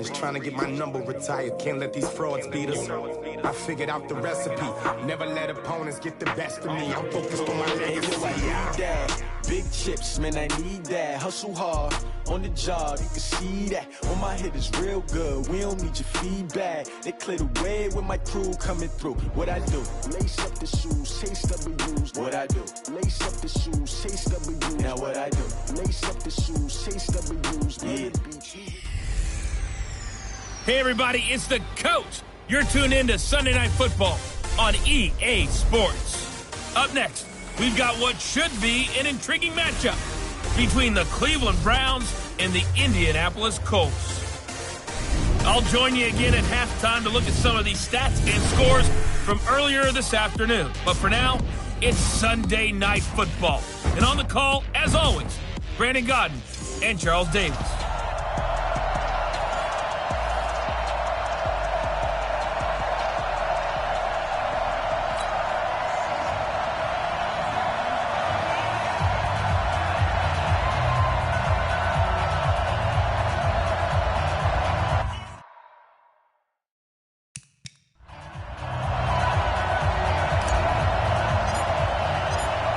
Trying to get my number retired, can't let these frauds beat us. I figured out the recipe, never let opponents get the best of me. I'm focused on my legacy. Big chips, man, I need that. Hustle hard on the job, you can see that. On my head is real good, we don't need your feedback. They clear the way with my crew coming through. What I do? Lace up the shoes, chase W's. What I do? Lace up the shoes, chase W's. Now what I do? Lace up the shoes, chase W's. Yeah. Hey everybody, it's the coach. You're tuned in to Sunday Night Football on EA Sports. Up next, we've got what should be an intriguing matchup between the Cleveland Browns and the Indianapolis Colts. I'll join you again at halftime to look at some of these stats and scores from earlier this afternoon. But for now, it's Sunday Night Football. And on the call, as always, Brandon Godden and Charles Davis.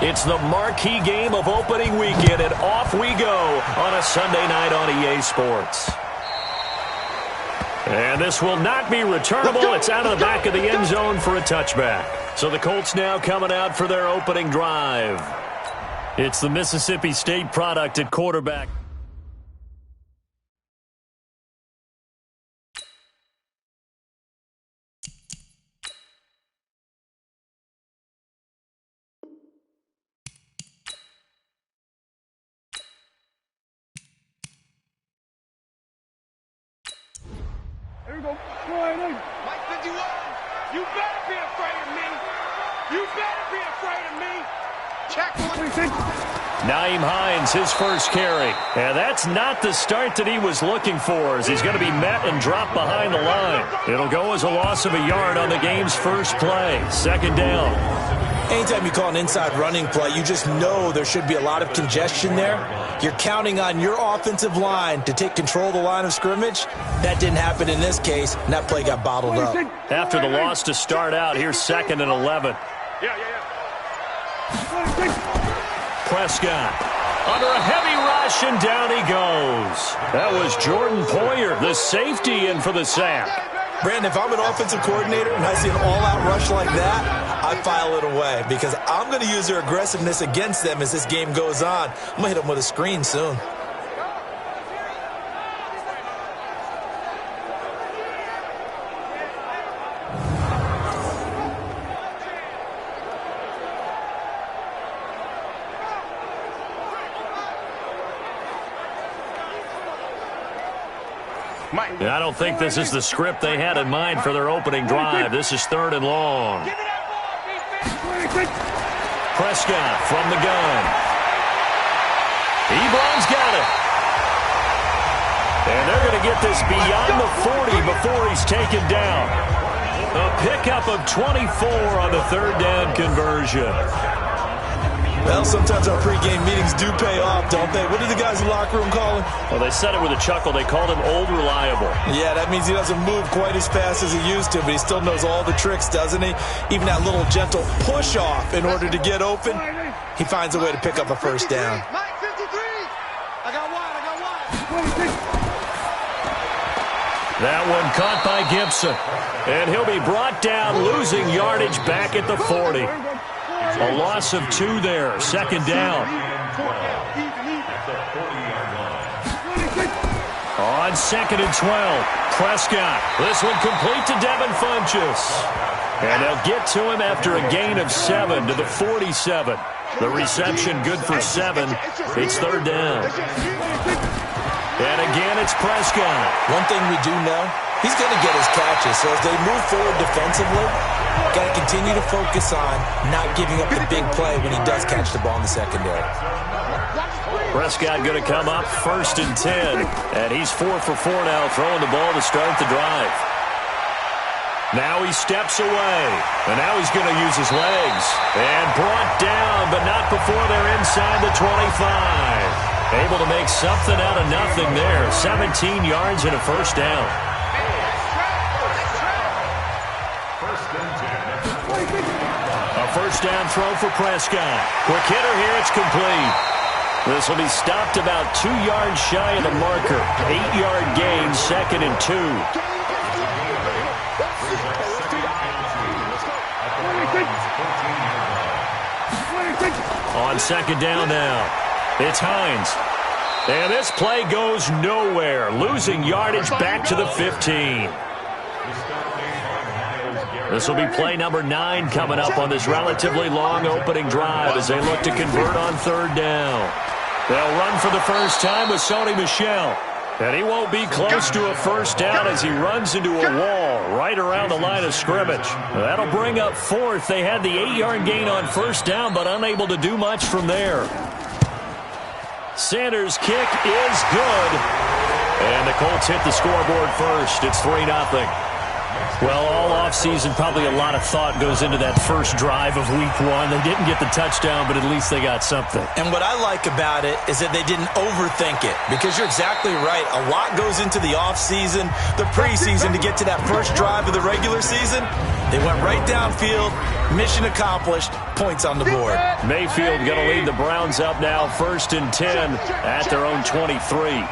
It's the marquee game of opening weekend, and off we go on a Sunday night on EA Sports. And this will not be returnable. It's out of the back of the end zone for a touchback. So the Colts now coming out for their opening drive. It's the Mississippi State product at quarterback. Here we go. Mike 51, you better be afraid of me. You better be afraid of me. Check 1. Nyheim Hines, his first carry. And that's not the start that he was looking for, as he's going to be met and dropped behind the line. It'll go as a loss of a yard on the game's first play. Second down. Anytime you call an inside running play, you just know there should be a lot of congestion there. You're counting on your offensive line to take control of the line of scrimmage. That didn't happen in this case, and that play got bottled up. After the loss to start out, here's 2nd and 11. Prescott under a heavy rush, and down he goes. That was Jordan Poyer, the safety, in for the sack. Brandon, if I'm an offensive coordinator and I see an all-out rush like that, I file it away because I'm going to use their aggressiveness against them as this game goes on. I'm going to hit them with a screen soon. I don't think this is the script they had in mind for their opening drive. This is 3rd and long. Prescott from the gun. Ebron's got it. And they're going to get this beyond the 40 before he's taken down. A pickup of 24 on the 3rd down conversion. Well, sometimes our pregame meetings do pay off, don't they? What did the guys in the locker room call him? Well, they said it with a chuckle. They called him Old Reliable. Yeah, that means he doesn't move quite as fast as he used to, but he still knows all the tricks, doesn't he? Even that little gentle push-off in order to get open, he finds a way to pick up a first down. Mike 53. I got wide. That one caught by Gibson. And he'll be brought down, losing yardage back at the 40. A loss of 2 there. 2nd down. On 2nd and 12, Prescott. This one complete to Devin Funchess. And they'll get to him after a gain of 7 to the 47. The reception good for 7. It's 3rd down. And again, it's Prescott. One thing we do know, he's going to get his catches. So as they move forward defensively, got to continue to focus on not giving up the big play when he does catch the ball in the secondary. Prescott going to come up 1st and 10. And he's 4 for 4 now, throwing the ball to start the drive. Now he steps away. And now he's going to use his legs. And brought down, but not before they're inside the 25. Able to make something out of nothing there. 17 yards and a first down. A first down throw for Prescott. Quick hitter here, it's complete. This will be stopped about 2 yards shy of the marker. 8-yard gain, 2nd and 2. On 2nd down now, it's Hines. And this play goes nowhere. Losing yardage back to the 15. This will be play number 9 coming up on this relatively long opening drive as they look to convert on 3rd down. They'll run for the first time with Sony Michel. And he won't be close to a first down as he runs into a wall right around the line of scrimmage. That'll bring up 4th. They had the 8-yard gain on first down, but unable to do much from there. Sanders' kick is good. And the Colts hit the scoreboard first. It's 3-0. Well, all offseason, probably a lot of thought goes into that first drive of Week 1. They didn't get the touchdown, but at least they got something. And what I like about it is that they didn't overthink it, because you're exactly right. A lot goes into the offseason, the preseason, to get to that first drive of the regular season. They went right downfield, mission accomplished, points on the board. Mayfield going to lead the Browns up now, 1st and 10 at their own 23.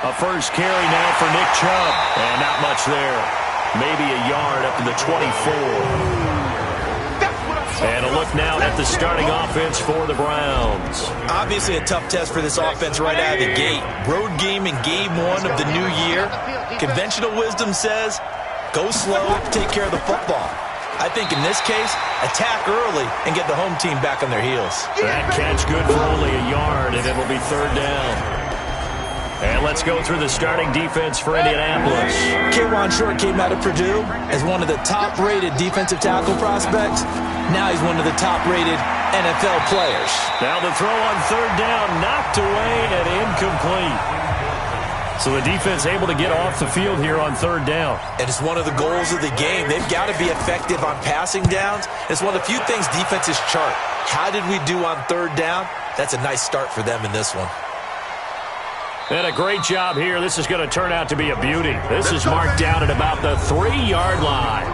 A first carry now for Nick Chubb. And not much there. Maybe a yard up to the 24. And a look now at the starting offense for the Browns. Obviously a tough test for this offense right out of the gate. Road game in game 1 of the new year. Conventional wisdom says, go slow, take care of the football. I think in this case, attack early and get the home team back on their heels. That catch good for only a yard, and it'll be 3rd down. And let's go through the starting defense for Indianapolis. K'Wan Short came out of Purdue as one of the top-rated defensive tackle prospects. Now he's one of the top-rated NFL players. Now the throw on 3rd down, knocked away and incomplete. So the defense able to get off the field here on 3rd down. And it's one of the goals of the game. They've got to be effective on passing downs. It's one of the few things defenses chart. How did we do on 3rd down? That's a nice start for them in this one. And a great job here. This is going to turn out to be a beauty. This is marked down at about the 3-yard line.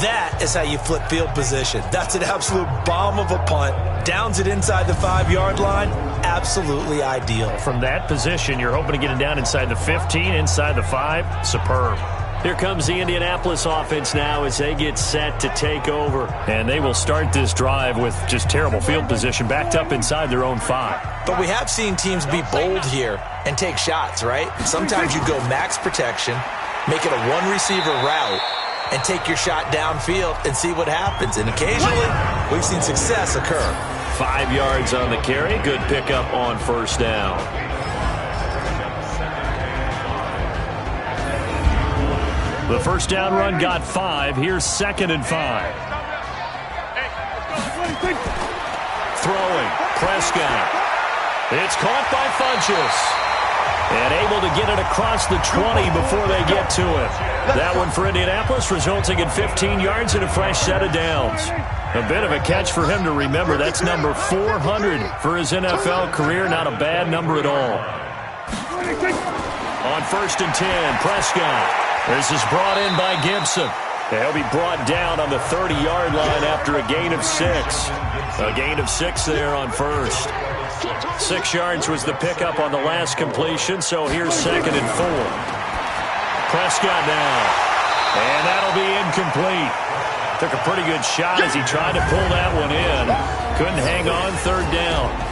That is how you flip field position. That's an absolute bomb of a punt. Downs it inside the 5-yard line. Absolutely ideal. From that position, you're hoping to get it down inside the 15, inside the 5. Superb. Here comes the Indianapolis offense now as they get set to take over. And they will start this drive with just terrible field position, backed up inside their own 5. But we have seen teams be bold here and take shots, right? Sometimes you go max protection, make it a one-receiver route, and take your shot downfield and see what happens. And occasionally, we've seen success occur. 5 yards on the carry. Good pickup on 1st down. The first down run got 5. Here's 2nd and 5. Throwing. Prescott. It's caught by Funchess. And able to get it across the 20 before they get to it. That one for Indianapolis, resulting in 15 yards and a fresh set of downs. A bit of a catch for him to remember. That's number 400 for his NFL career. Not a bad number at all. On 1st and 10, Prescott. This is brought in by Gibson. He'll be brought down on the 30-yard line after a gain of 6. A gain of 6 there on 1st. 6 yards was the pickup on the last completion, so here's 2nd and 4. Prescott now. And that'll be incomplete. Took a pretty good shot as he tried to pull that one in. Couldn't hang on 3rd down.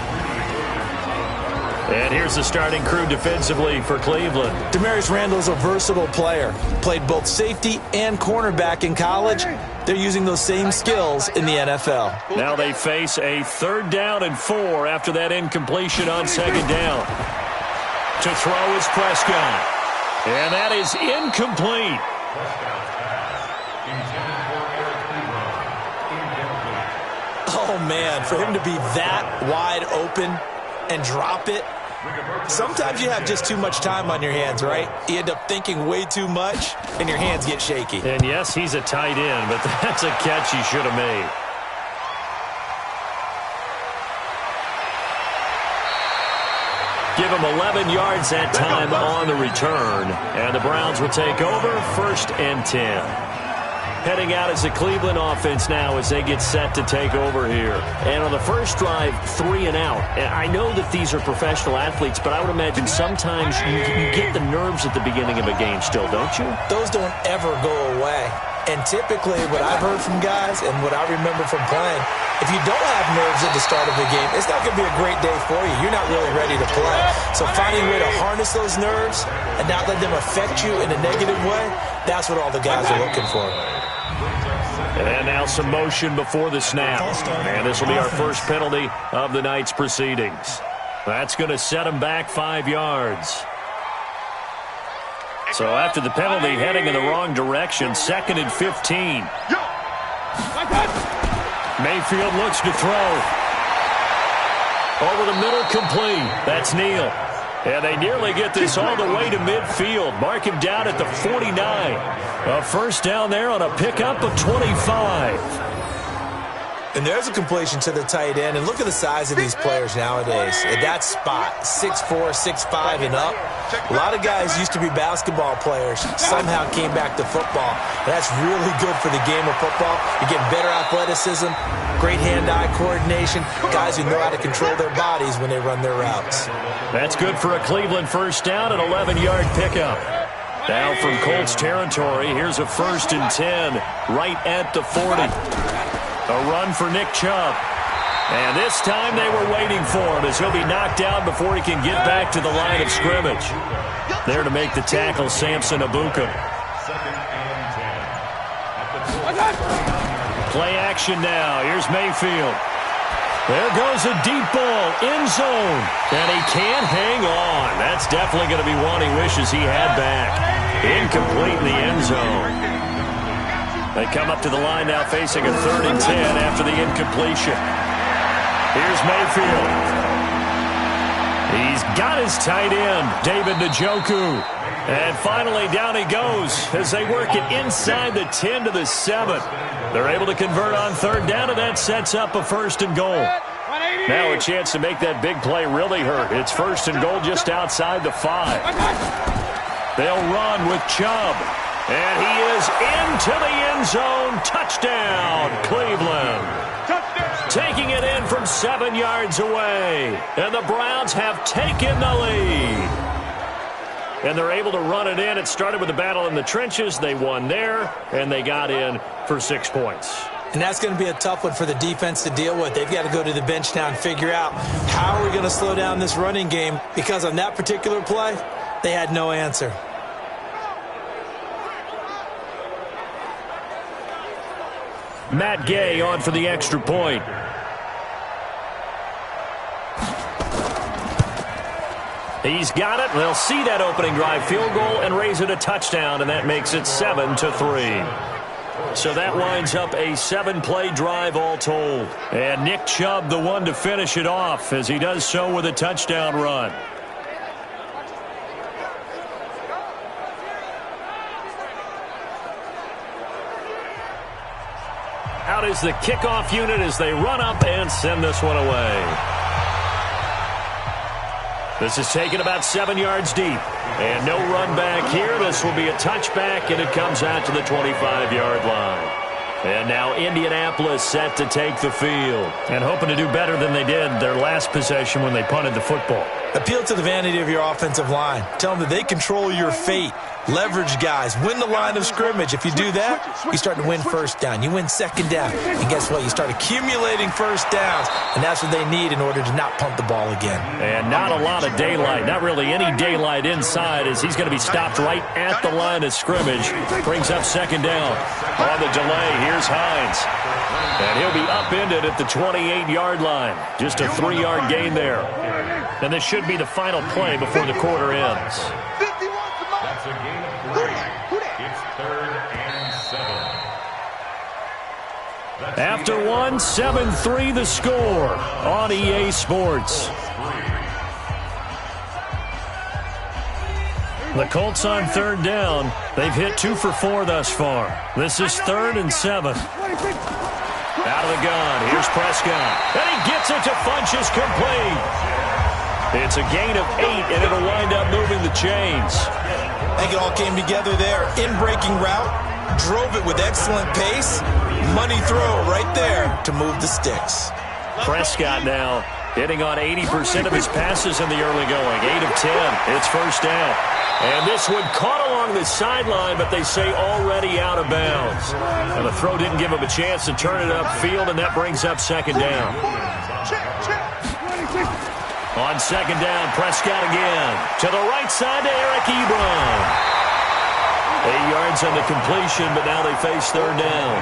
And here's the starting crew defensively for Cleveland. Demarius Randall's a versatile player. Played both safety and cornerback in college. They're using those same skills in the NFL. Now they face a 3rd down and 4 after that incompletion on 2nd down. To throw is Prescott. And that is incomplete. Oh, man, for him to be that wide open and drop it. Sometimes you have just too much time on your hands, right? You end up thinking way too much, and your hands get shaky. And yes, he's a tight end, but that's a catch he should have made. from 11 yards that time on the return. And the Browns will take over 1st and 10. Heading out as the Cleveland offense now as they get set to take over here. And on the first drive, 3 and out. And I know that these are professional athletes, but I would imagine sometimes you get the nerves at the beginning of a game still, don't you? Those don't ever go away. And typically what I've heard from guys and what I remember from playing, if you don't have nerves at the start of the game, it's not going to be a great day for you. You're not really ready to play. So finding a way to harness those nerves and not let them affect you in a negative way, that's what all the guys are looking for. And now some motion before the snap. And this will be our first penalty of the night's proceedings. That's going to set them back 5 yards. So after the penalty, heading in the wrong direction, 2nd and 15. Mayfield looks to throw. Over the middle, complete. That's Neal. And they nearly get this all the way to midfield. Mark him down at the 49. A first down there on a pickup of 25. And there's a completion to the tight end. And look at the size of these players nowadays. At that spot, 6'4", 6'5", and up. A lot of guys used to be basketball players, somehow came back to football. And that's really good for the game of football. You're getting better athleticism, great hand-eye coordination, guys who know how to control their bodies when they run their routes. That's good for a Cleveland first down, an 11-yard pickup. Now from Colts territory, here's a 1st and 10 right at the 40. A run for Nick Chubb. And this time they were waiting for him as he'll be knocked down before he can get back to the line of scrimmage. There to make the tackle, Samson Abuka. Play action now. Here's Mayfield. There goes a deep ball, end zone. And he can't hang on. That's definitely going to be one he wishes he had back. Incomplete in the end zone. They come up to the line now facing a 3rd and 10 after the incompletion. Here's Mayfield. He's got his tight end, David Njoku. And finally down he goes as they work it inside the 10 to the 7. They're able to convert on 3rd down, and that sets up a 1st and goal. Now a chance to make that big play really hurt. It's 1st and goal just outside the 5. They'll run with Chubb. And he is into the end zone. Touchdown, Cleveland. Taking it in from 7 yards away. And the Browns have taken the lead. And they're able to run it in. It started with a battle in the trenches. They won there, and they got in for 6 points. And that's going to be a tough one for the defense to deal with. They've got to go to the bench now and figure out how are we going to slow down this running game, because on that particular play, they had no answer. Matt Gay on for the extra point. He's got it. They'll see that opening drive field goal and raise it a touchdown, and that makes it 7-3. So that winds up a 7-play drive all told. And Nick Chubb, the one to finish it off, as he does so with a touchdown run. Out is the kickoff unit as they run up and send this one away. This is taken about 7 yards deep. And no run back here. This will be a touchback, and it comes out to the 25-yard line. And now Indianapolis set to take the field. And hoping to do better than they did their last possession when they punted the football. Appeal to the vanity of your offensive line. Tell them that they control your fate. Leverage guys. Win the line of scrimmage. If you do that, you start to win first down. You win 2nd down. And guess what? You start accumulating first downs. And that's what they need in order to not punt the ball again. And not a lot of daylight. Not really any daylight inside, as he's going to be stopped right at the line of scrimmage. Brings up 2nd down. On the delay, here's Hines. And he'll be upended at the 28-yard line. Just a 3-yard gain there. And this should be the final play before the quarter ends. That's a gain of 3. It's 3rd and 7. After 7-3 the score on EA Sports. The Colts on 3rd down. They've hit 2 for 4 thus far. This is 3rd and 7. Out of the gun. Here's Prescott. And he gets it to Funchess, complete. It's a gain of 8, and it'll wind up moving the chains. I think it all came together there. In-breaking route, drove it with excellent pace. Money throw right there to move the sticks. Prescott now hitting on 80% of his passes in the early going. 8 of 10. It's first down. And this one caught along the sideline, but they say already out of bounds. And the throw didn't give him a chance to turn it upfield, and that brings up second down. On second down, Prescott again. To the right side to Eric Ebron. 8 yards on the completion, but now they face third down.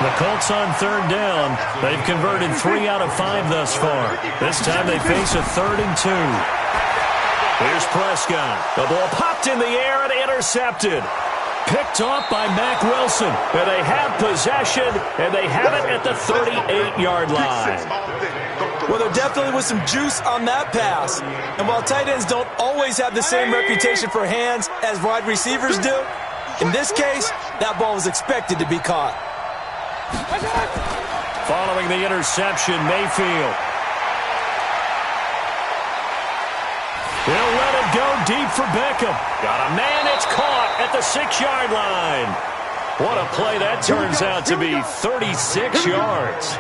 The Colts on third down. They've converted 3 out of 5 thus far. This time they face a 3rd and 2. Here's Prescott. The ball popped in the air and intercepted. Picked off by Mack Wilson. And they have possession, and they have it at the 38-yard line. Well, there definitely was some juice on that pass. And while tight ends don't always have the same reputation for hands as wide receivers do, in this case, that ball was expected to be caught. Following the interception, Mayfield. He'll let it go deep for Beckham. Got a man, it's caught at the 6-yard line. What a play that turns out to be, 36 yards.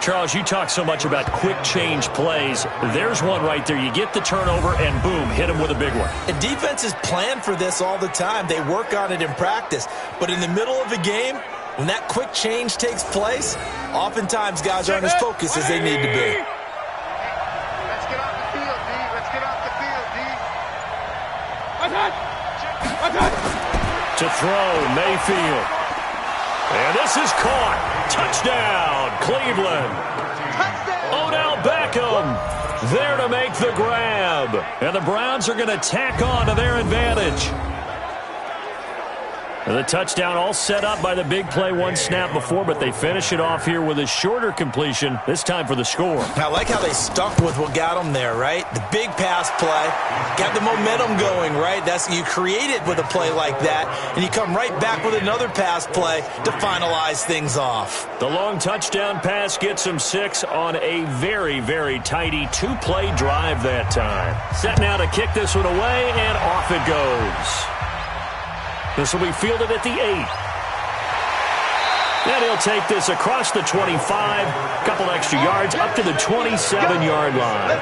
Charles, you talk so much about quick change plays. There's one right there. You get the turnover and boom, hit him with a big one. And defenses plan for this all the time. They work on it in practice. But in the middle of a game, when that quick change takes place, oftentimes guys aren't as focused as they need to be. Let's get off the field, D. Let's get off the field, D. To throw, Mayfield. And this is caught. Touchdown, Cleveland. Odell Beckham there to make the grab. And the Browns are going to tack on to their advantage. And the touchdown all set up by the big play one snap before, but they finish it off here with a shorter completion, this time for the score. I like how they stuck with what got them there, right? The big pass play, got the momentum going, right? You create it with a play like that, and you come right back with another pass play to finalize things off. The long touchdown pass gets them 6 on a very, very tidy 2-play drive that time. Set now to kick this one away, and off it goes. This will be fielded at the 8. And he'll take this across the 25, a couple extra yards, up to the 27-yard line.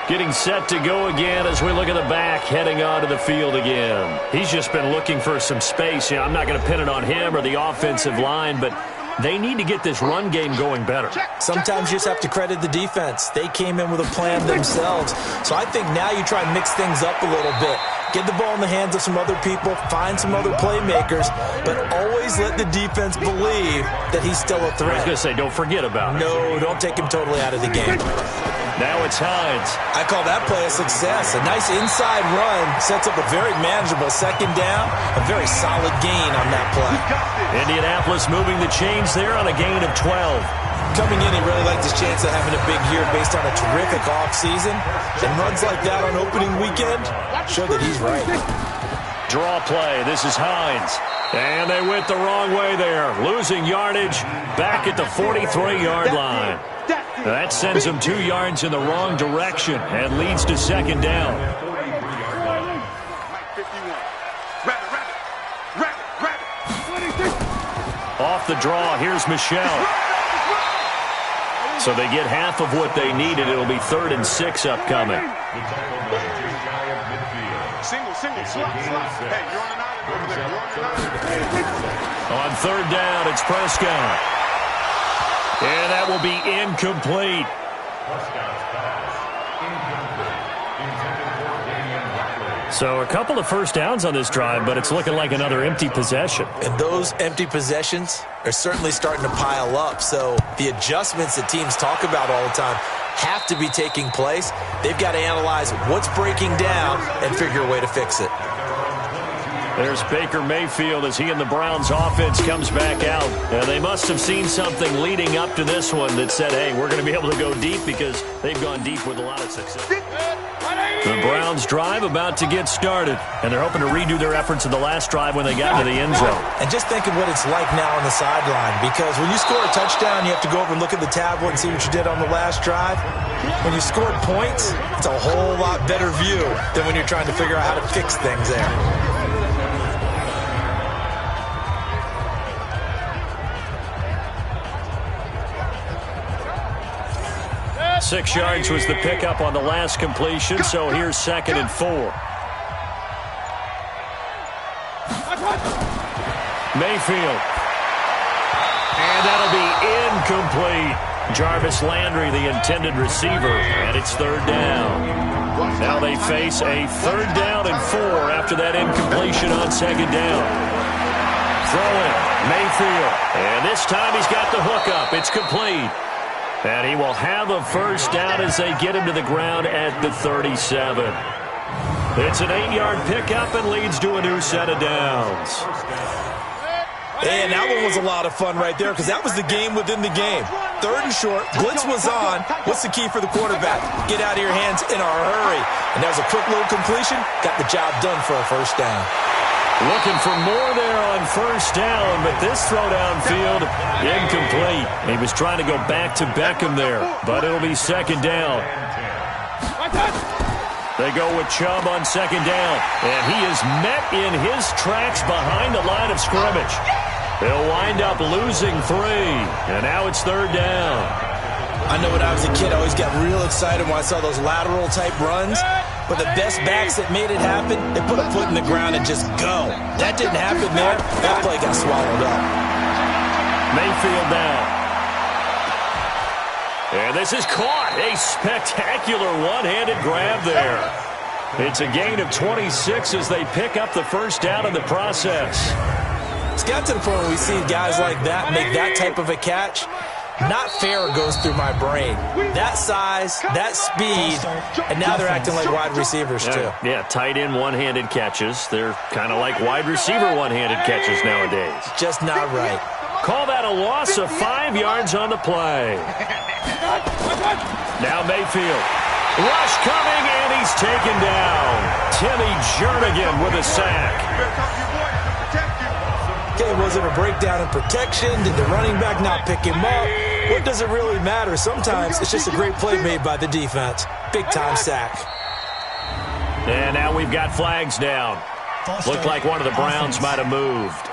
Getting set to go again as we look at the back, heading onto the field again. He's just been looking for some space. You know, I'm not going to pin it on him or the offensive line, but they need to get this run game going better. Sometimes you just have to credit the defense. They came in with a plan themselves. So I think now you try and mix things up a little bit. Get the ball in the hands of some other people, find some other playmakers, but always let the defense believe that he's still a threat. I was going to say, don't forget about it. No, don't take him totally out of the game. Now it's Hines. I call that play a success. A nice inside run sets up a very manageable second down, a very solid gain on that play. Indianapolis moving the chains there on a gain of 12. Coming in, he really liked his chance of having a big year based on a terrific offseason. And runs like that on opening weekend show that he's right. Draw play. This is Hines. And they went the wrong way there. Losing yardage back at the 43-yard line. That sends them 2 yards in the wrong direction and leads to second down. Off the draw, here's Michelle. So they get half of what they needed. It'll be 3rd and 6 upcoming. Single, slot. Hey, you're on an island over there. On 3rd down, it's Prescott. And that will be incomplete. So a couple of first downs on this drive, but it's looking like another empty possession. And those empty possessions are certainly starting to pile up. So the adjustments that teams talk about all the time have to be taking place. They've got to analyze what's breaking down and figure a way to fix it. There's Baker Mayfield as he and the Browns offense comes back out. And they must have seen something leading up to this one that said, hey, we're going to be able to go deep because they've gone deep with a lot of success. The Browns drive about to get started, and they're hoping to redo their efforts in the last drive when they got into the end zone. And just think of what it's like now on the sideline, because when you score a touchdown, you have to go over and look at the tablet and see what you did on the last drive. When you scored points, it's a whole lot better view than when you're trying to figure out how to fix things there. 6 yards was the pickup on the last completion, so here's 2nd and 4. Mayfield. And that'll be incomplete. Jarvis Landry, the intended receiver, and it's 3rd down. Now they face a 3rd down and 4 after that incompletion on 2nd down. Throwing, Mayfield. And this time he's got the hook up. It's complete. And he will have a 1st down as they get him to the ground at the 37. It's an 8-yard pickup and leads to a new set of downs. And that one was a lot of fun right there because that was the game within the game. 3rd and short, blitz was on. What's the key for the quarterback? Get out of your hands in a hurry. And that was a quick little completion. Got the job done for a 1st down. Looking for more there on 1st down, but this throw downfield, incomplete. He was trying to go back to Beckham there, but it'll be 2nd down. They go with Chubb on 2nd down, and he is met in his tracks behind the line of scrimmage. They'll wind up losing 3, and now it's 3rd down. I know when I was a kid, I always got real excited when I saw those lateral-type runs. But the best backs that made it happen, they put a foot in the ground and just go. That didn't happen there. That play got swallowed up. Mayfield down. And this is caught. A spectacular one-handed grab there. It's a gain of 26 as they pick up the 1st down in the process. It's got to the point where we see guys like that make that type of a catch. Not fair goes through my brain. That size, that speed, and now they're acting like wide receivers too. Yeah, tight end one-handed catches. They're kind of like wide receiver one-handed catches nowadays. Just not right. Call that a loss of 5 yards on the play. Now Mayfield. Rush coming, and he's taken down. Timmy Jernigan with a sack. Okay, was it a breakdown in protection? Did the running back not pick him up? What does it really matter? Sometimes it's just a great play made by the defense. Big-time sack. And now we've got flags down. Looked like one of the Browns might have moved.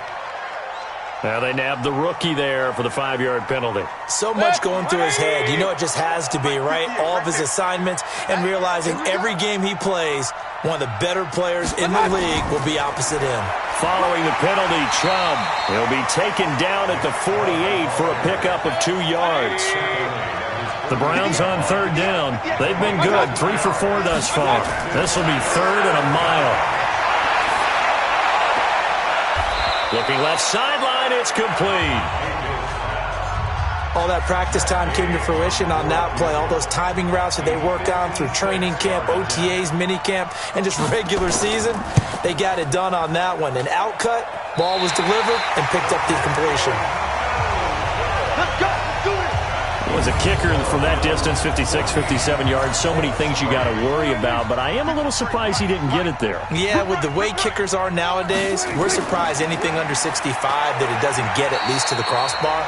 Now they nabbed the rookie there for the 5-yard penalty. So much going through his head. You know it just has to be, right? All of his assignments and realizing every game he plays, one of the better players in the league will be opposite him. Following the penalty, Chubb. He'll be taken down at the 48 for a pickup of 2 yards. The Browns on 3rd down. They've been good, 3 for 4 thus far. This will be 3rd and a mile. Looking left sideline, it's complete. All that practice time came to fruition on that play. All those timing routes that they work on through training camp, OTAs, minicamp, and just regular season, they got it done on that one. An outcut, ball was delivered, and picked up the completion. Let's go. Let's do it. Was a kicker from that distance, 56, 57 yards. So many things you got to worry about, but I am a little surprised he didn't get it there. Yeah, with the way kickers are nowadays, we're surprised anything under 65 that it doesn't get at least to the crossbar.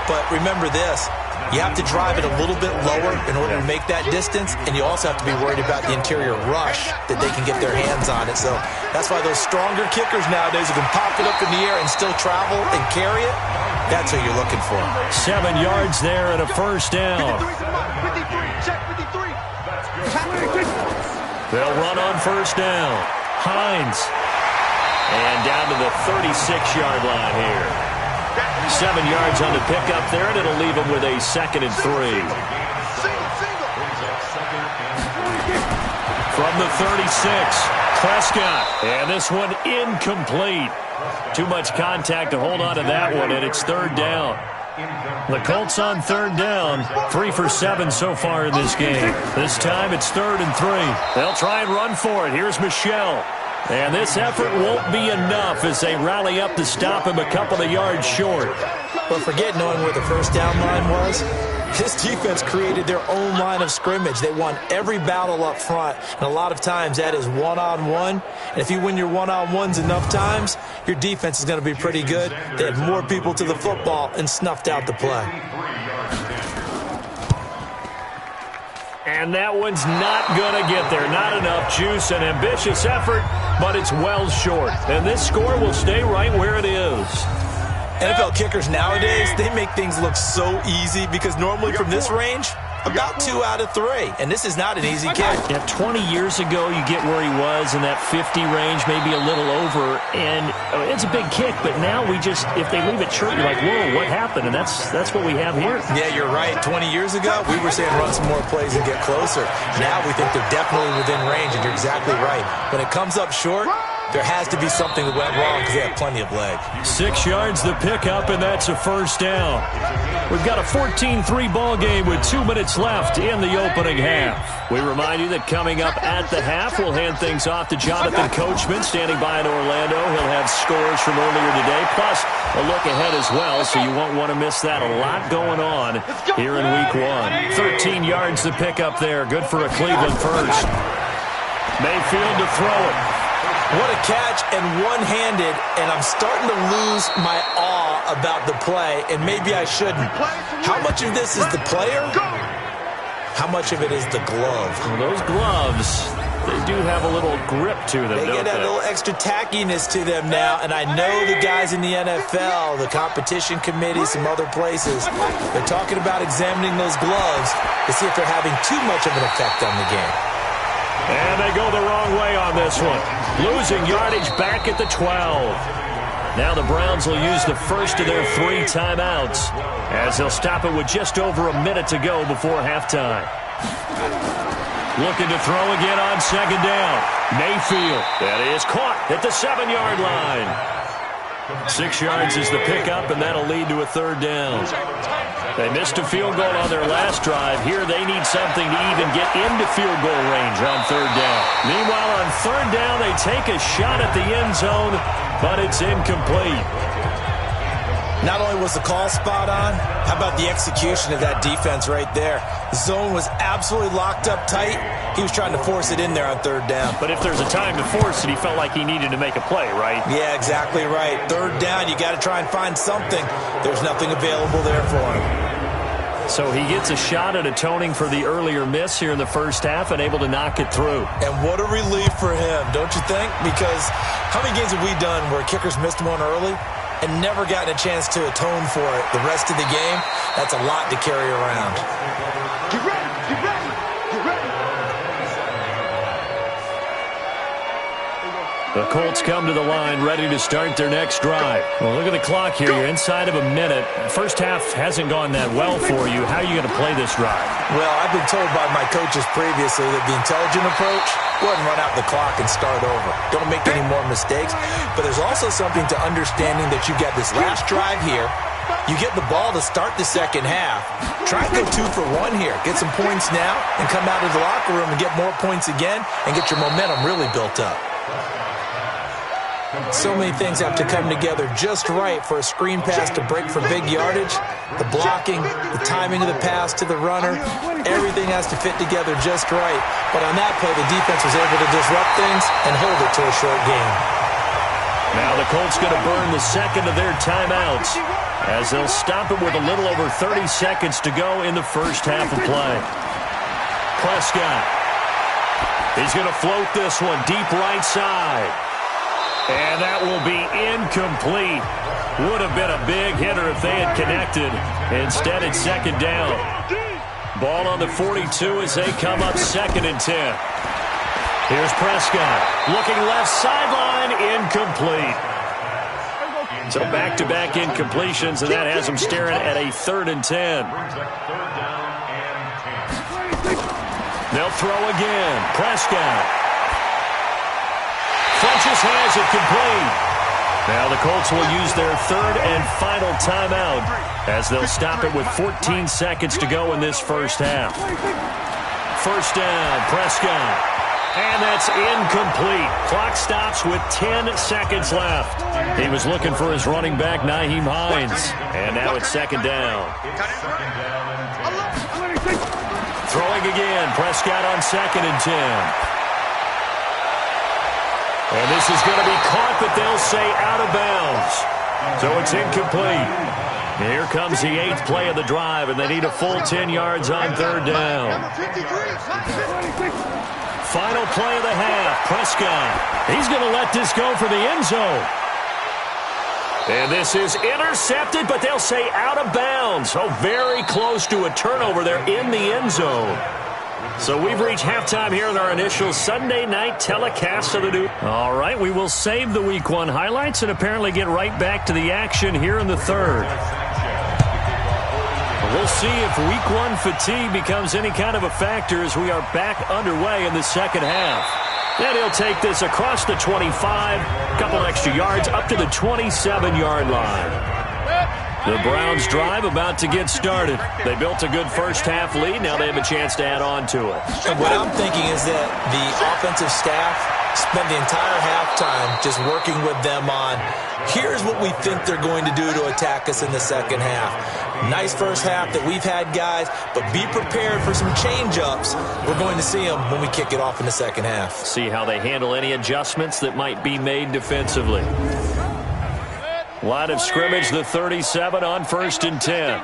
But remember this, you have to drive it a little bit lower in order to make that distance, and you also have to be worried about the interior rush that they can get their hands on it. So that's why those stronger kickers nowadays who can pop it up in the air and still travel and carry it, that's what you're looking for. 7 yards there and a 1st down. 53, check 53. They'll run on 1st down. Hines. And down to the 36-yard line here. 7 yards on the pickup there, and it'll leave him with a 2nd and 3. From the 36, Prescott. And this one incomplete. Too much contact to hold on to that one, and it's 3rd down. The Colts on 3rd down, 3 for 7 so far in this game. This time it's 3rd and 3. They'll try and run for it. Here's Michelle. And this effort won't be enough as they rally up to stop him a couple of yards short. But forget knowing where the first down line was. This defense created their own line of scrimmage. They won every battle up front, and a lot of times that is one-on-one. And if you win your one-on-ones enough times, your defense is going to be pretty good. They had more people to the football and snuffed out the play. And that one's not going to get there. Not enough juice, an ambitious effort, but it's well short. And this score will stay right where it is. NFL kickers nowadays, they make things look so easy because normally from this range, about 2 out of 3. And this is not an easy kick. Yeah, 20 years ago, you get where he was in that 50 range, maybe a little over. And it's a big kick, but now we just, if they leave it short, you're like, whoa, what happened? And that's what we have here. Yeah, you're right. 20 years ago, we were saying run some more plays and get closer. Now we think they're definitely within range, and you're exactly right. When it comes up short, there has to be something that went wrong because they have plenty of leg. 6 yards the pickup, and that's a first down. We've got a 14-3 ball game with 2 minutes left in the opening half. We remind you that coming up at the half, we'll hand things off to Jonathan Coachman, standing by in Orlando. He'll have scores from earlier today, plus a look ahead as well, so you won't want to miss that. A lot going on here in Week 1. 13 yards the pickup there. Good for a Cleveland first. Mayfield to throw it. What a catch, and one-handed, and I'm starting to lose my awe about the play, and maybe I shouldn't. How much of this is the player? How much of it is the glove? Well, those gloves, they do have a little grip to them, They get that little extra tackiness to them now, and I know the guys in the NFL, the competition committee, some other places, they're talking about examining those gloves to see if they're having too much of an effect on the game. And they go the wrong way on this one. Losing yardage back at the 12. Now the Browns will use the first of their 3 timeouts as they'll stop it with just over a minute to go before halftime. Looking to throw again on second down. Mayfield. That is caught at the 7-yard line. 6 yards is the pickup, and that'll lead to a third down. They missed a field goal on their last drive. Here they need something to even get into field goal range on third down. Meanwhile, on third down, they take a shot at the end zone, but it's incomplete. Not only was the call spot on, how about the execution of that defense right there? The zone was absolutely locked up tight. He was trying to force it in there on third down. But if there's a time to force it, he felt like he needed to make a play, right? Yeah, exactly right. Third down, you got to try and find something. There's nothing available there for him. So he gets a shot at atoning for the earlier miss here in the first half and able to knock it through. And what a relief for him, don't you think? Because how many games have we done where kickers missed one early and never gotten a chance to atone for it the rest of the game? That's a lot to carry around. Get ready, get ready, get ready. The Colts come to the line ready to start their next drive. Well, look at the clock here. You're inside of a minute. First half hasn't gone that well for you. How are you going to play this drive? Well, I've been told by my coaches previously that the intelligent approach wouldn't run out the clock and start over. Don't make any more mistakes. But there's also something to understanding that you've got this last drive here. You get the ball to start the second half. Try and go 2 for 1 here. Get some points now and come out of the locker room and get more points again and get your momentum really built up. So many things have to come together just right for a screen pass to break for big yardage. The blocking, the timing of the pass to the runner, everything has to fit together just right. But on that play, the defense was able to disrupt things and hold it to a short game. Now the Colts going to burn the second of their timeouts as they'll stop it with a little over 30 seconds to go in the first half of play. Prescott. He's going to float this one deep right side. And that will be incomplete. Would have been a big hitter if they had connected. Instead, it's second down. Ball on the 42 as they come up 2nd and 10. Here's Prescott. Looking left sideline, incomplete. So back-to-back incompletions, and that has them staring at a 3rd and 10. They'll throw again. Prescott. Funches has it complete. Now the Colts will use their 3rd and final timeout as they'll stop it with 14 seconds to go in this first half. First down, Prescott. And that's incomplete. Clock stops with 10 seconds left. He was looking for his running back, Nyheim Hines. And now it's second down. Throwing again. Prescott on 2nd and 10. And this is going to be caught, but they'll say out of bounds. So it's incomplete. Here comes the 8th play of the drive, and they need a full 10 yards on 3rd down. Final play of the half. Prescott. He's going to let this go for the end zone. And this is intercepted, but they'll say out of bounds. So very close to a turnover there in the end zone. So we've reached halftime here in our initial Sunday night telecast of the new. All right, we will save the Week 1 highlights and apparently get right back to the action here in the 3rd. We'll see if Week 1 fatigue becomes any kind of a factor as we are back underway in the second half. And he'll take this across the 25, couple extra yards up to the 27-yard line. The Browns drive about to get started. They built a good first half lead. Now they have a chance to add on to it. And what I'm thinking is that the offensive staff spent the entire halftime just working with them on, here's what we think they're going to do to attack us in the second half. Nice first half that we've had, guys, but be prepared for some change-ups. We're going to see them when we kick it off in the second half. See how they handle any adjustments that might be made defensively. Line of scrimmage, the 37 on 1st and 10.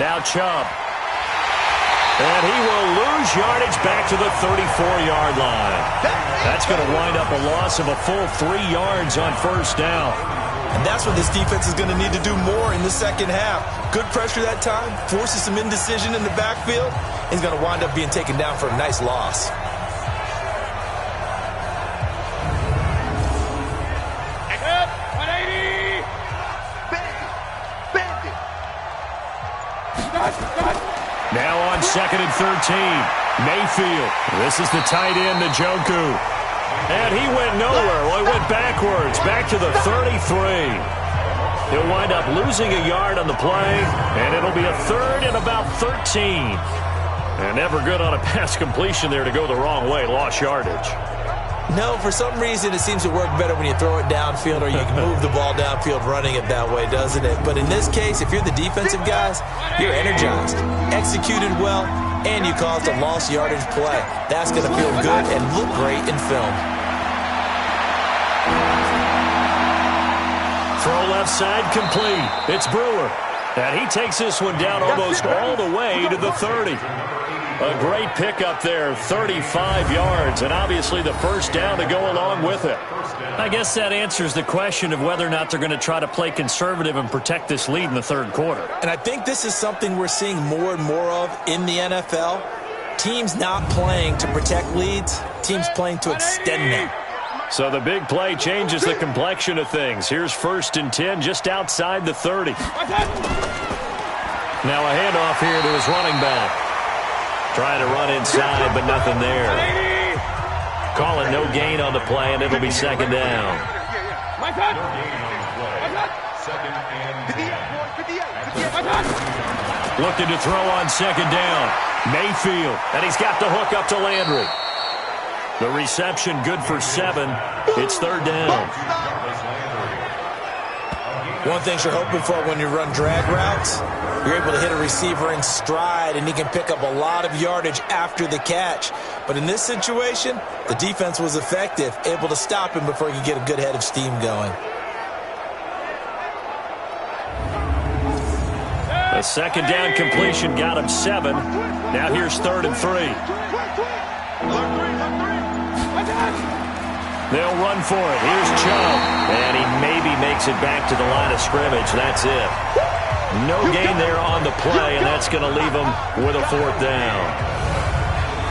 Now Chubb. And he will lose yardage back to the 34-yard line. That's going to wind up a loss of a full 3 yards on 1st down. And that's what this defense is going to need to do more in the second half. Good pressure that time, forces some indecision in the backfield. He's going to wind up being taken down for a nice loss. Now on 2nd and 13. Mayfield. This is the tight end, Njoku. And he went nowhere. Well, he went backwards, back to the 33. He'll wind up losing a yard on the play, and it'll be a 3rd and about 13. And never good on a pass completion there to go the wrong way. Lost yardage. No, for some reason it seems to work better when you throw it downfield or you can move the ball downfield running it that way, doesn't it? But in this case, if you're the defensive guys, you're energized, executed well, and you caused a lost yardage play. That's going to feel good and look great in film. Throw left side complete. It's Brewer. And he takes this one down almost all the way to the 30. A great pickup there, 35 yards, and obviously the first down to go along with it. I guess that answers the question of whether or not they're going to try to play conservative and protect this lead in the 3rd quarter. And I think this is something we're seeing more and more of in the NFL. Teams not playing to protect leads, teams playing to extend them. So the big play changes the complexion of things. Here's 1st and 10 just outside the 30. Now a handoff here to his running back. Trying to run inside, but nothing there. Calling no gain on the play, and it'll be 2nd down. Looking to throw on 2nd down. Mayfield, and he's got the hook up to Landry. The reception good for 7. It's 3rd down. One thing you're hoping for when you run drag routes, you're able to hit a receiver in stride, and he can pick up a lot of yardage after the catch. But in this situation, the defense was effective, able to stop him before he could get a good head of steam going. A 2nd down completion got him 7. Now here's 3rd and 3. They'll run for it. Here's Chubb. And he maybe makes it back to the line of scrimmage. That's it. No gain there on the play, and that's going to leave him with a 4th down.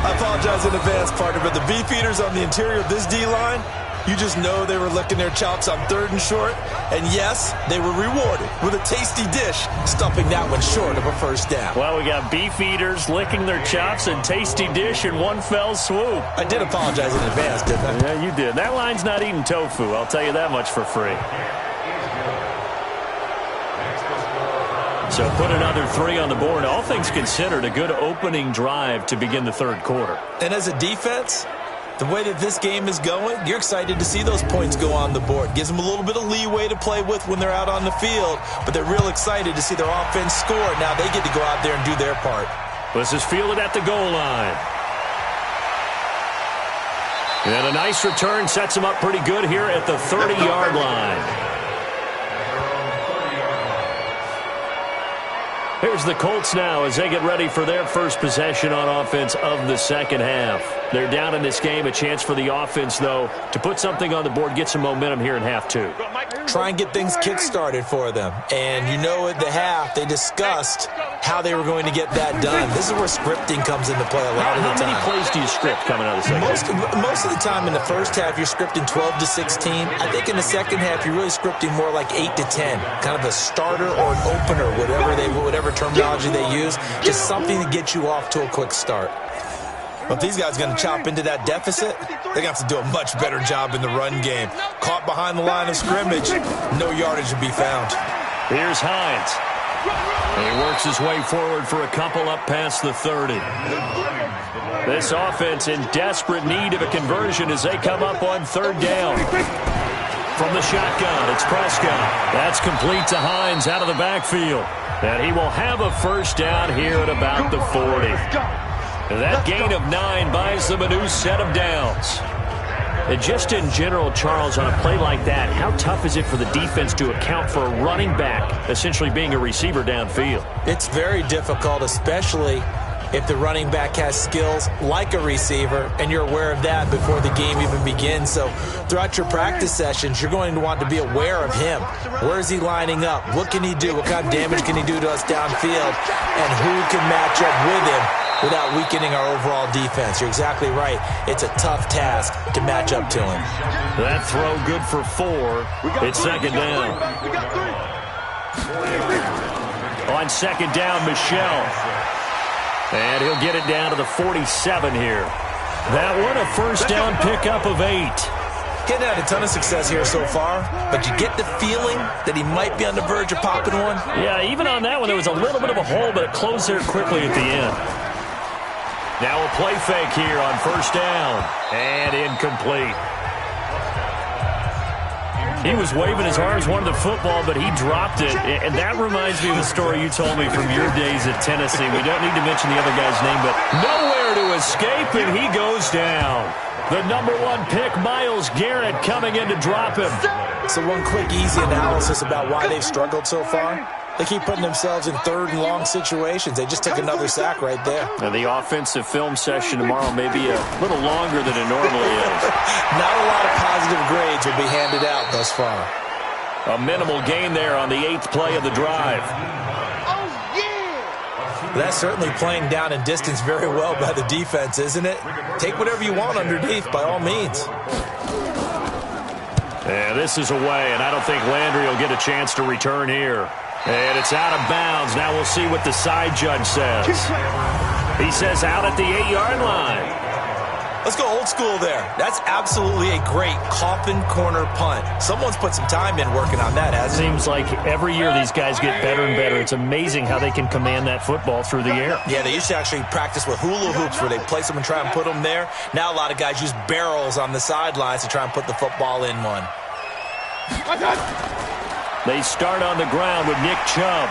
I apologize in advance, partner, but the beefeaters on the interior of this D-line, you just know they were licking their chops on 3rd and short. And yes, they were rewarded with a tasty dish, stuffing that one short of a 1st down. Well, we got beefeaters licking their chops and tasty dish in one fell swoop. I did apologize in advance, didn't I? Yeah, you did. That line's not eating tofu, I'll tell you that much for free. So put another 3 on the board. All things considered, a good opening drive to begin the third quarter. And as a defense, the way that this game is going, you're excited to see those points go on the board. Gives them a little bit of leeway to play with when they're out on the field, but they're real excited to see their offense score. Now they get to go out there and do their part. This is fielded at the goal line. And a nice return sets them up pretty good here at the 30-yard line. Here's the Colts now as they get ready for their first possession on offense of the second half. They're down in this game. A chance for the offense, though, to put something on the board, get some momentum here in half 2. Try and get things kick-started for them. And you know at the half, they discussed how they were going to get that done. This is where scripting comes into play a lot of the time. How many plays do you script coming out of the second half? Most of the time in the first half, you're scripting 12 to 16. I think in the second half, you're really scripting more like 8 to 10. Kind of a starter or an opener, whatever terminology they use. Just something to get you off to a quick start. Well, if these guys are going to chop into that deficit, they're going to have to do a much better job in the run game. Caught behind the line of scrimmage, no yardage to be found. Here's Hines. He works his way forward for a couple up past the 30. This offense in desperate need of a conversion as they come up on third down. From the shotgun, it's Prescott. That's complete to Hines out of the backfield. And he will have a first down here at about the 40. That gain of 9 buys them a new set of downs. And just in general, Charles, on a play like that, how tough is it for the defense to account for a running back essentially being a receiver downfield? It's very difficult, especially if the running back has skills like a receiver, and you're aware of that before the game even begins. So throughout your practice sessions, you're going to want to be aware of him. Where is he lining up? What can he do? What kind of damage can he do to us downfield? And who can match up with him without weakening our overall defense? You're exactly right. It's a tough task to match up to him. That throw good for 4. It's second down. On second down, Michelle. And he'll get it down to the 47 here. That one a first down pickup of 8. Getting had a ton of success here so far, but you get the feeling that he might be on the verge of popping one. Yeah, even on that one, there was a little bit of a hole, but it closed there quickly at the end. Now a play fake here on first down, and incomplete. He was waving his arms, wanted the football, but he dropped it. And that reminds me of the story you told me from your days at Tennessee. We don't need to mention the other guy's name, but nowhere to escape, and he goes down. The number 1 pick, Myles Garrett, coming in to drop him. So one quick, easy analysis about why they've struggled so far. They keep putting themselves in third and long situations. They just took another sack right there. Now the offensive film session tomorrow may be a little longer than it normally is. Not a lot of positive grades will be handed out thus far. A minimal gain there on the 8th play of the drive. That's certainly playing down in distance very well by the defense, isn't it? Take whatever you want underneath, by all means. And this is away, and I don't think Landry will get a chance to return here. And it's out of bounds. Now we'll see what the side judge says. He says out at the 8-yard line. Let's go old school there. That's absolutely a great coffin corner punt. Someone's put some time in working on that, hasn't it? Seems like every year these guys get better and better. It's amazing how they can command that football through the air. Yeah, they used to actually practice with hula hoops where they place them and try and put them there. Now a lot of guys use barrels on the sidelines to try and put the football in one. They start on the ground with Nick Chubb.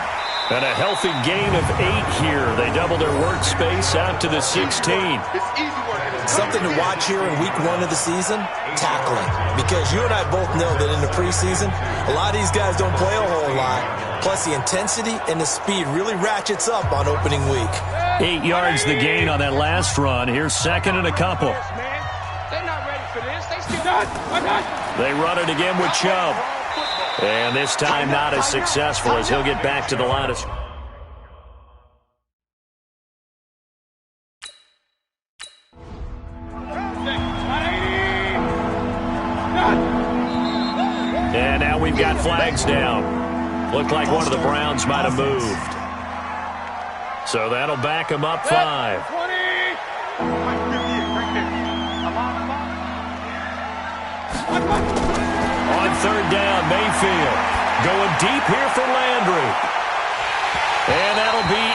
And a healthy gain of 8 here. They double their workspace out to the 16. Something to watch here in week 1 of the season, tackling. Because you and I both know that in the preseason, a lot of these guys don't play a whole lot. Plus the intensity and the speed really ratchets up on opening week. 8 yards the gain on that last run. Here's second and a couple. They're not ready for this. They still got. They run it again with Chubb. And this time not as successful as he'll get back to the line of... And now we've got flags down. Looked like one of the Browns might have moved. So that'll back him up 5. On third down, Mayfield going deep here for Landry.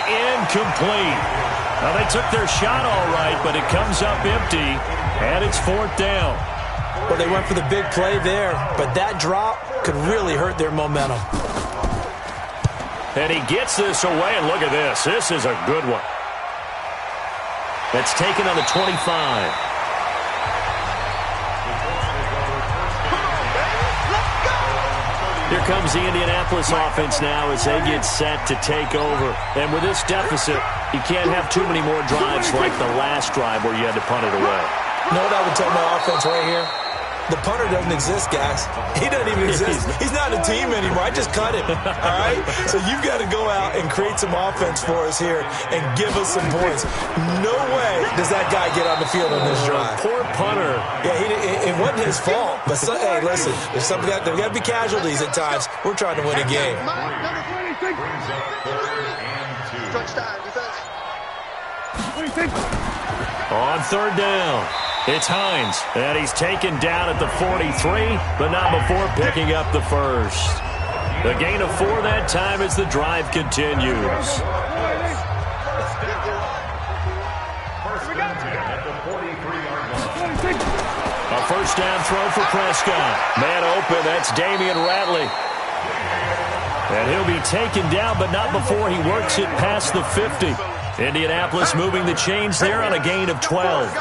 incomplete. Now, they took their shot all right, but it comes up empty, and it's 4th down. Well, they went for the big play there, but that drop could really hurt their momentum. And he gets this away, and look at this. This is a good one. That's taken on the 25. Here comes the Indianapolis offense now as they get set to take over. And with this deficit, you can't have too many more drives like the last drive where you had to punt it away. You know what I would tell my offense right here? The punter doesn't exist, guys. He doesn't even exist. He's not a team anymore. I just cut him, all right? So you've got to go out and create some offense for us here and give us some points. No way does that guy get on the field on this drive. Poor punter. Yeah, it wasn't his fault. But, hey, listen, there's got to be casualties at times. We're trying to win a game. On 3rd down, it's Hines, and he's taken down at the 43, but not before picking up the first. The gain of 4 that time as the drive continues. A 1st down throw for Prescott. Man open, that's Damian Ratley. And he'll be taken down, but not before he works it past the 50. Indianapolis moving the chains there on a gain of 12.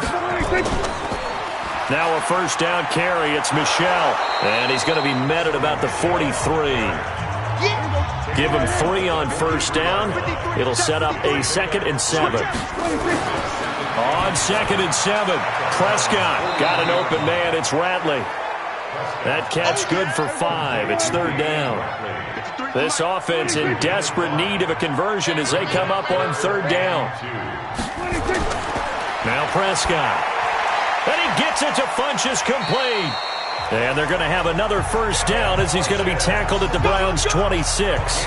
Now a 1st down carry. It's Michel, and he's going to be met at about the 43. Give him 3 on 1st down. It'll set up a 2nd and 7. On 2nd and 7, Prescott got an open man. It's Ratley. That catch good for 5. It's 3rd down. This offense in desperate need of a conversion as they come up on 3rd down. Now Prescott. And he gets it to Funchess complete. And they're going to have another 1st down as he's going to be tackled at the Browns' 26.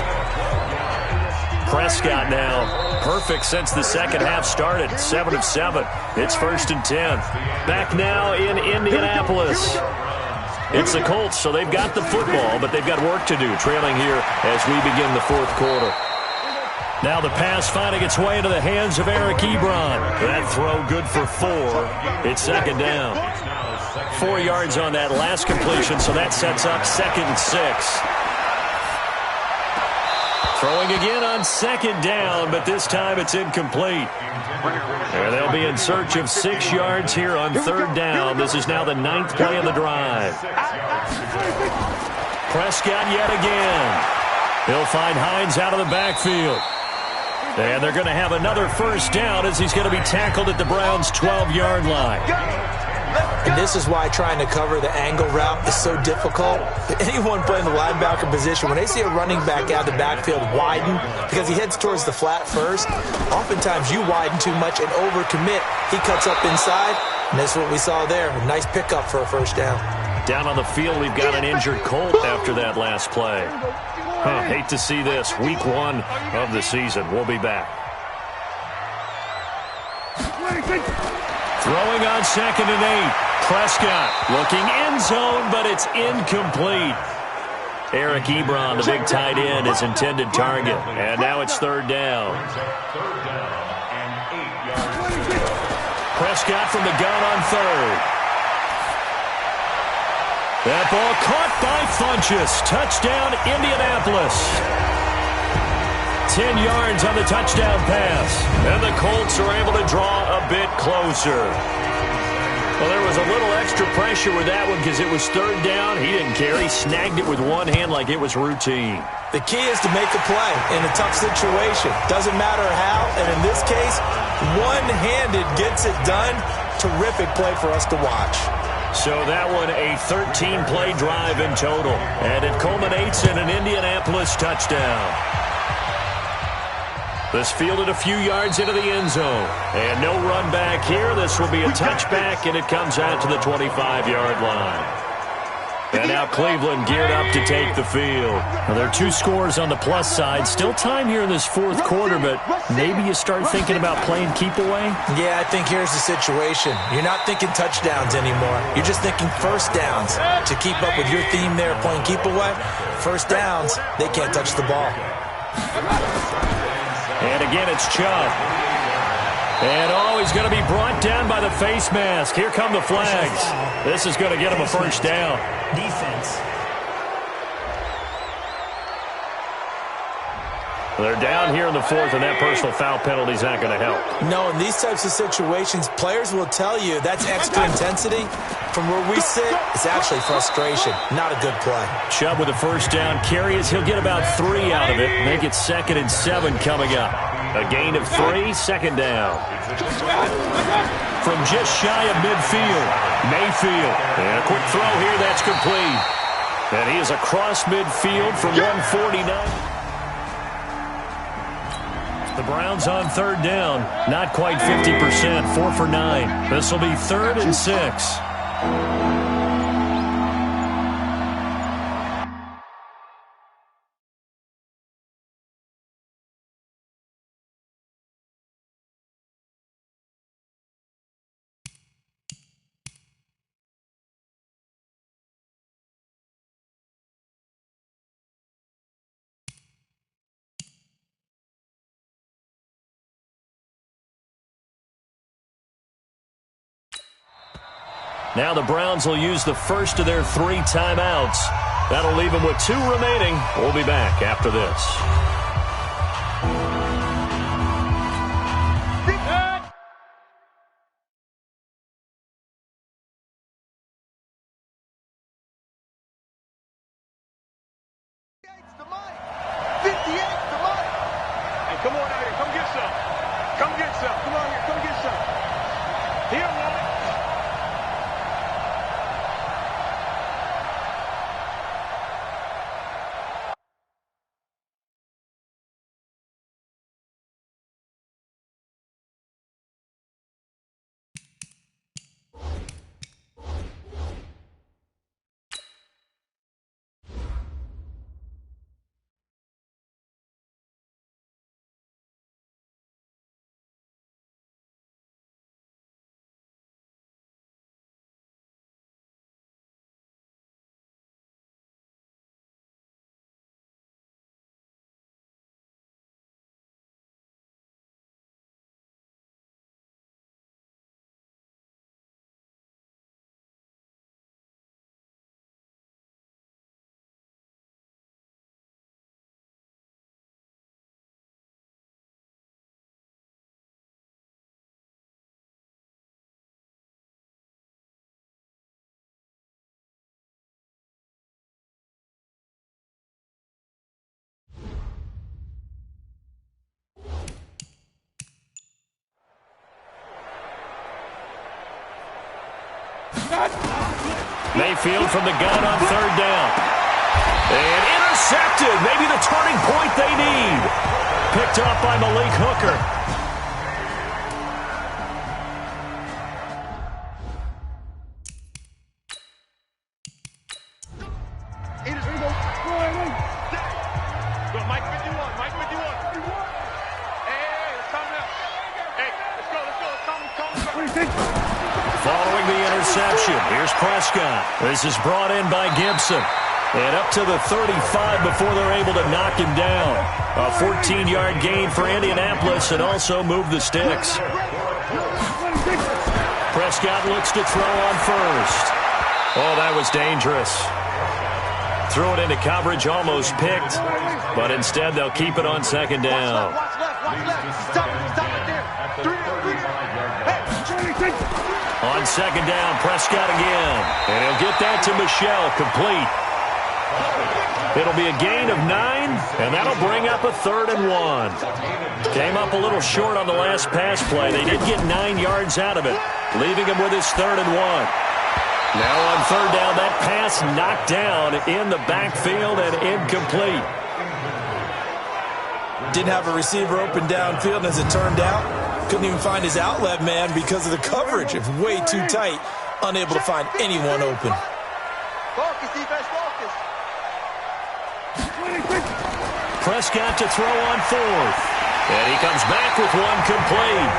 Prescott now perfect since the second half started. 7 of 7. It's 1st and 10. Back now in Indianapolis. It's the Colts, so they've got the football, but they've got work to do, trailing here as we begin the 4th quarter. Now the pass finding its way into the hands of Eric Ebron. That throw good for 4. It's 2nd down. 4 yards on that last completion, so that sets up 2nd and 6. Throwing again on 2nd down, but this time it's incomplete. And they'll be in search of 6 yards here on 3rd down. This is now the 9th play of the drive. Prescott yet again. He'll find Hines out of the backfield. And they're going to have another 1st down as he's going to be tackled at the Browns' 12-yard line. And this is why trying to cover the angle route is so difficult. Anyone playing the linebacker position, when they see a running back out of the backfield widen, because he heads towards the flat first, oftentimes you widen too much and overcommit. He cuts up inside, and that's what we saw there. A nice pickup for a 1st down. Down on the field, we've got an injured Colt after that last play. Hate to see this. Week 1 of the season. We'll be back. Throwing on 2nd and 8. Prescott looking end zone, but it's incomplete. Eric Ebron, the big tight end, his intended target. And now it's 3rd down. Prescott from the gun on 3rd. That ball caught by Funchess. Touchdown, Indianapolis. 10 yards on the touchdown pass. And the Colts are able to draw a bit closer. Well, there was a little extra pressure with that one because it was 3rd down. He didn't care. He snagged it with one hand like it was routine. The key is to make a play in a tough situation. Doesn't matter how. And in this case, one-handed gets it done. Terrific play for us to watch. So that one a 13-play drive in total. And it culminates in an Indianapolis touchdown. This fielded a few yards into the end zone. And no run back here. This will be a touchback, and it comes out to the 25-yard line. And now Cleveland geared up to take the field. Well, there are 2 scores on the plus side. Still time here in this 4th quarter, but maybe you start thinking about playing keep away? Yeah, I think here's the situation. You're not thinking touchdowns anymore. You're just thinking 1st downs. To keep up with your theme there, playing keep away, 1st downs, they can't touch the ball. And again, it's Chubb. And, he's going to be brought down by the face mask. Here come the flags. This is going to get him a first down. Defense. They're down here in the fourth, and that personal foul penalty is not going to help. No, in these types of situations, players will tell you that's extra intensity. From where we sit, it's actually frustration. Not a good play. Chubb with a first down carry as he'll get about 3 out of it. Make it 2nd and 7 coming up. A gain of 3, 2nd down. From just shy of midfield, Mayfield. And a quick throw here, that's complete. And he is across midfield from 149. The Browns on 3rd down. Not quite 50%, 4 for 9. This will be 3rd and 6. Now the Browns will use the first of their 3 timeouts. That'll leave them with 2 remaining. We'll be back after this. Hey, come on out here. Come get some. Come get some. Come on here. Come get some. Here, woman. Mayfield from the gun on 3rd down. And intercepted. Maybe the turning point they need. Picked up by Malik Hooker. Mike 51. Mike 51. Hey, it's coming up. Hey, let's go. It's coming. Following the interception, here's Prescott. This is brought in by Gibson. And up to the 35 before they're able to knock him down. A 14-yard gain for Indianapolis and also move the sticks. Prescott looks to throw on first. Oh, that was dangerous. Threw it into coverage, almost picked. But instead, they'll keep it on 2nd down. Watch left. Stop it there. 3. On 2nd down, Prescott again. And he'll get that to Michel, complete. It'll be a gain of 9, and that'll bring up a 3rd and 1. Came up a little short on the last pass play. They did get 9 yards out of it, leaving him with his 3rd and 1. Now on 3rd down, that pass knocked down in the backfield and incomplete. Didn't have a receiver open downfield, and as it turned out, couldn't even find his outlet man because of the coverage. It's way too tight, unable to find anyone open. Focus, defense, focus. Prescott to throw on 4th. And he comes back with one complete.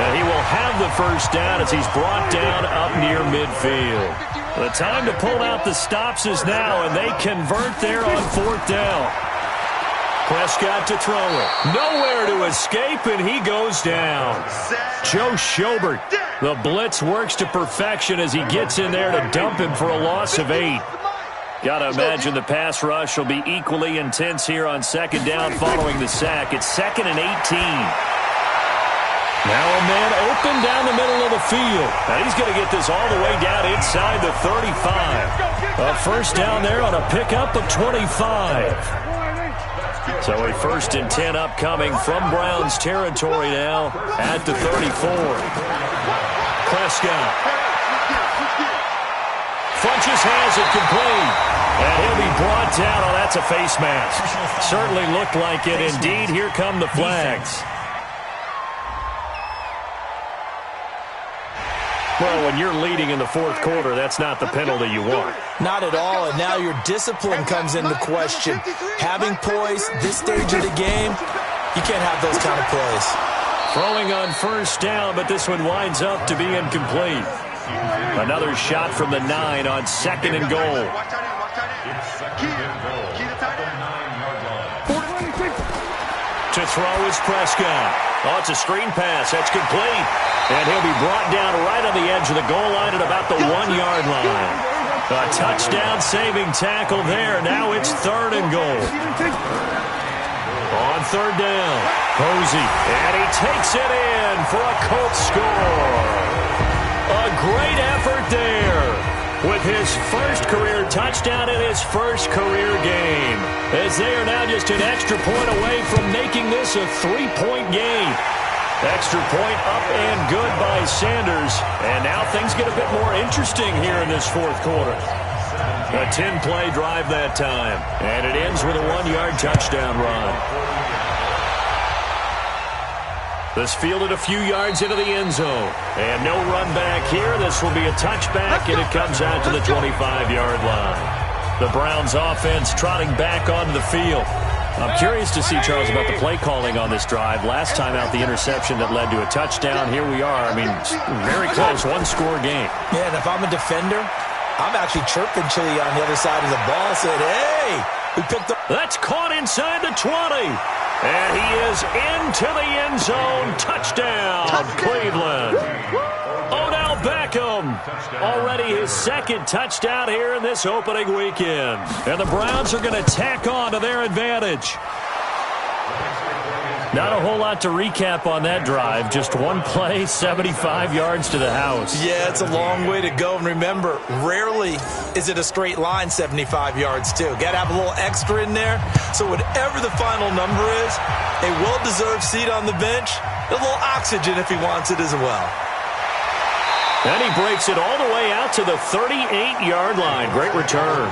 And he will have the first down as he's brought down up near midfield. The time to pull out the stops is now, and they convert there on 4th down. Prescott to throw it. Nowhere to escape, and he goes down. Joe Schobert. The blitz works to perfection as he gets in there to dump him for a loss of 8. Got to imagine the pass rush will be equally intense here on second down following the sack. It's 2nd and 18. Now a man open down the middle of the field. And he's going to get this all the way down inside the 35. A first down there on a pickup of 25. So a 1st and 10 upcoming from Browns territory now at the 34. Prescott. Funches has it complete. And he'll be brought down. Oh, that's a face mask. Certainly looked like it. Indeed, here come the flags. Well, when you're leading in the 4th quarter, that's not the penalty you want. Not at all, and now your discipline comes into question. Having poise this stage of the game, you can't have those kind of plays. Throwing on first down, but this one winds up to be incomplete. Another shot from the 9 on 2nd and goal. To throw is Prescott. Oh, it's a screen pass. That's complete. And he'll be brought down right on the edge of the goal line at about the 1-yard line. A touchdown-saving tackle there. Now it's 3rd and goal. On 3rd down, Posey. And he takes it in for a Colts score. A great effort there with his first career touchdown in his first career game, as they are now just an extra point away from making this a 3-point game. Extra point up and good by Sanders, and now things get a bit more interesting here in this 4th quarter. A 10-play drive that time, and it ends with a 1-yard touchdown run. This fielded a few yards into the end zone. And no run back here. This will be a touchback, and it comes out to the 25-yard line. The Browns offense trotting back onto the field. I'm curious to see, Charles, about the play calling on this drive. Last time out, the interception that led to a touchdown. Here we are. I mean, very close, 1-score game. Yeah, and if I'm a defender, I'm actually chirping Chili on the other side of the ball, saying, hey, we picked up. That's caught inside the 20. And he is into the end zone. Touchdown, Cleveland. Odell Beckham, already his 2nd touchdown here in this opening weekend. And the Browns are going to tack on to their advantage. Not a whole lot to recap on that drive. Just one play, 75 yards to the house. Yeah, it's a long way to go. And remember, rarely is it a straight line 75 yards, too. Got to have a little extra in there. So whatever the final number is, a well-deserved seat on the bench, a little oxygen if he wants it as well. And he breaks it all the way out to the 38-yard line. Great return.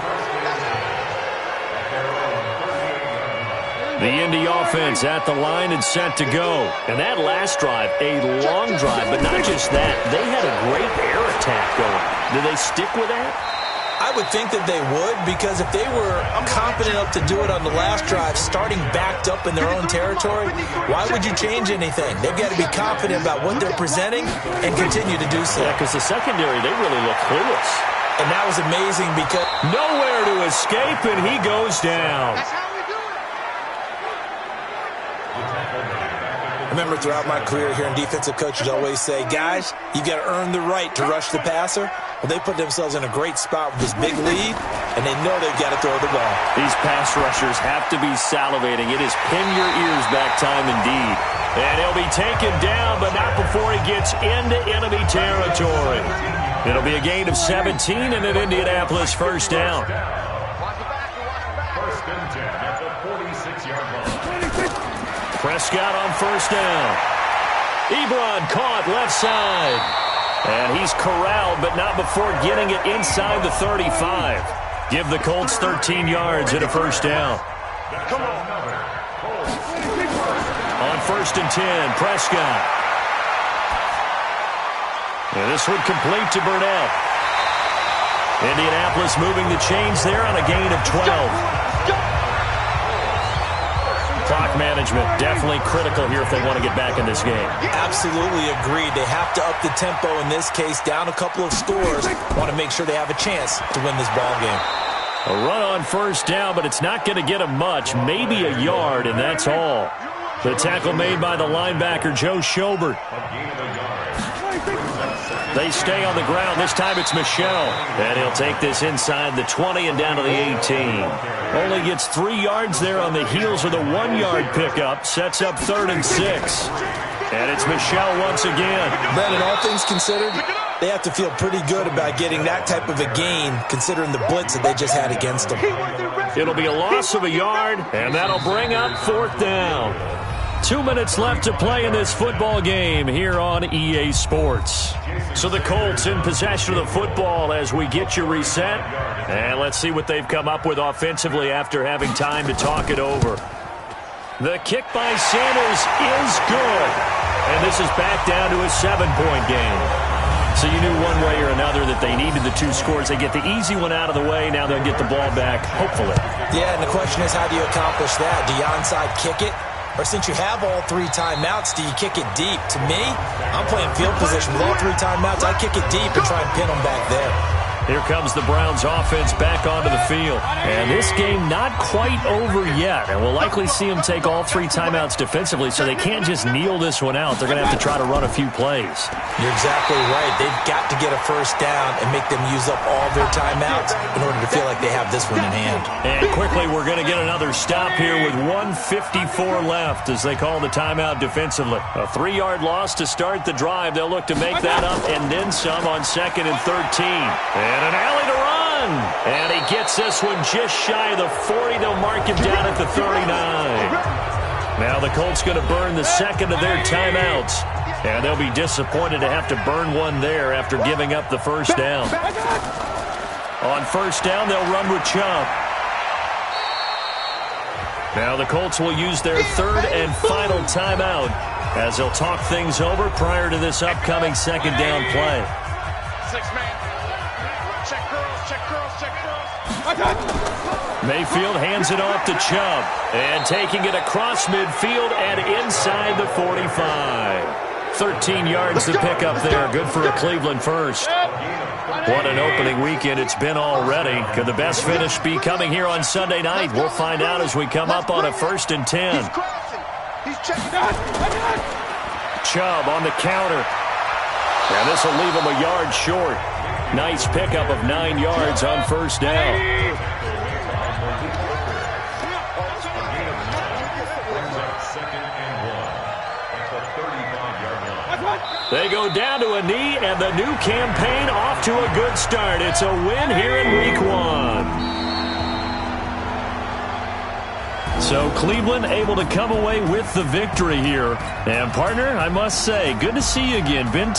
The Indy offense at the line and set to go. And that last drive, a long drive, but not just that. They had a great air attack going. Did they stick with that? I would think that they would, because if they were confident enough to do it on the last drive, starting backed up in their own territory, why would you change anything? They've got to be confident about what they're presenting and continue to do so. Yeah, because the secondary, they really look clueless. And that was amazing because nowhere to escape, and he goes down. I remember throughout my career hearing defensive coaches always say, guys, you got to earn the right to rush the passer. Well, they put themselves in a great spot with this big lead, and they know they've got to throw the ball. These pass rushers have to be salivating. It is pin your ears back time indeed. And he'll be taken down, but not before he gets into enemy territory. It'll be a gain of 17 and an Indianapolis first down. First and 10 at the 46-yard line. Prescott on first down. Ebron caught left side. And he's corralled, but not before getting it inside the 35. Give the Colts 13 yards and a first down. On first and 10, Prescott. And this one complete to Burnett. Indianapolis moving the chains there on a gain of 12. Clock management definitely critical here if they want to get back in this game. Absolutely agreed. They have to up the tempo in this case, down a couple of scores. Want to make sure they have a chance to win this ball game. A run on first down, but it's not going to get him much. Maybe a yard, and that's all. The tackle made by the linebacker, Joe Schobert. They stay on the ground. This time it's Michel. And he'll take this inside the 20 and down to the 18. Only gets 3 yards there on the heels of the 1-yard pickup. Sets up 3rd and 6. And it's Michel once again. Brandon, all things considered, they have to feel pretty good about getting that type of a gain, considering the blitz that they just had against them. It'll be a loss of a yard, and that'll bring up 4th down. 2 minutes left to play in this football game here on EA Sports. So the Colts in possession of the football as we get you reset. And let's see what they've come up with offensively after having time to talk it over. The kick by Sanders is good. And this is back down to a 7-point game. So you knew one way or another that they needed the 2 scores. They get the easy one out of the way. Now they'll get the ball back, hopefully. Yeah, and the question is, how do you accomplish that? Do you onside kick it? Or since you have all 3 timeouts, do you kick it deep? To me, I'm playing field position with all 3 timeouts. I kick it deep and try and pin them back there. Here comes the Browns offense back onto the field. And this game not quite over yet. And we'll likely see them take all 3 timeouts defensively, so they can't just kneel this one out. They're going to have to try to run a few plays. You're exactly right. They've got to get a first down and make them use up all their timeouts in order to feel like they have this one in hand. And quickly, we're going to get another stop here with 1:54 left as they call the timeout defensively. A 3-yard loss to start the drive. They'll look to make that up and then some on 2nd and 13. And an alley to run. And he gets this one just shy of the 40. They'll mark him down at the 39. Now the Colts going to burn the 2nd of their timeouts. And they'll be disappointed to have to burn one there after giving up the first down. On first down, they'll run with Chubb. Now the Colts will use their 3rd and final timeout as they'll talk things over prior to this upcoming 2nd down play. 6-man. Check girls. Mayfield hands it off to Chubb. And taking it across midfield and inside the 45. 13 yards to pick up there. Good for a Cleveland first. What an opening weekend it's been already. Could the best finish be coming here on Sunday night? We'll find out as we come up on a 1st and 10. Chubb on the counter. And this will leave him a yard short. Nice pickup of 9 yards on first down. They go down to a knee, and the new campaign off to a good start. It's a win here in Week 1. So Cleveland able to come away with the victory here. And, partner, I must say, good to see you again. Been